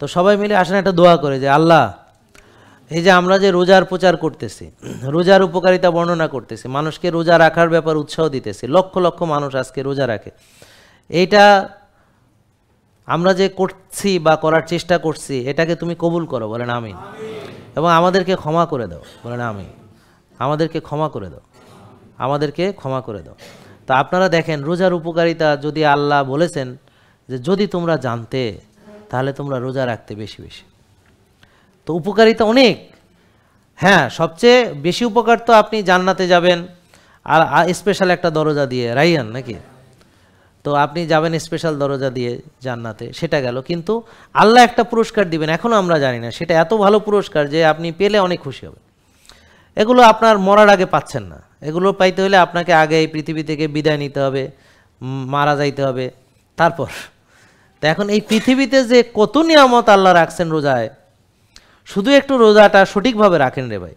তো সবাই মিলে আসেন একটা দোয়া করে যে আল্লাহ, এই যে আমরা যে রোজার প্রচার করতেছি, রোজার উপকারিতা বর্ণনা করতেছি, মানুষকে রোজা রাখার ব্যাপার উৎসাহ দিতেছি, লক্ষ লক্ষ মানুষ আজকে রোজা রাখে, এইটা আমরা যে করছি বা করার চেষ্টা করছি এটাকে তুমি কবুল করো, বলেন আমিন। এবং আমাদেরকে ক্ষমা করে দাও, বলেন আমিন। আমাদেরকে ক্ষমা করে দাও, আমাদেরকে ক্ষমা করে দাও। তা আপনারা দেখেন রোজার উপকারিতা যদি আল্লাহ বলেছেন যে যদি তোমরা জানতে তাহলে তোমরা রোজা রাখতে বেশি বেশি, তো উপকারিতা অনেক। হ্যাঁ, সবচেয়ে বেশি উপকার তো আপনি জান্নাতে যাবেন, আর স্পেশাল একটা দরজা দিয়ে, রাইয়ান নাকি, তো আপনি যাবেন স্পেশাল দরজা দিয়ে জান্নাতে, সেটা গেল। কিন্তু আল্লাহ একটা পুরস্কার দিবেন, এখনও আমরা জানি না, সেটা এত ভালো পুরস্কার যে আপনি পেলে অনেক খুশি হবেন। এগুলো আপনার মরার আগে পাচ্ছেন না, এগুলো পাইতে হলে আপনাকে আগে এই পৃথিবী থেকে বিদায় নিতে হবে, মারা যাইতে হবে, তারপর। তো এখন এই পৃথিবীতে যে কত নিয়ামত আল্লাহ রাখছেন রোজায়, শুধু একটু রোজাটা সঠিকভাবে রাখেন রে ভাই।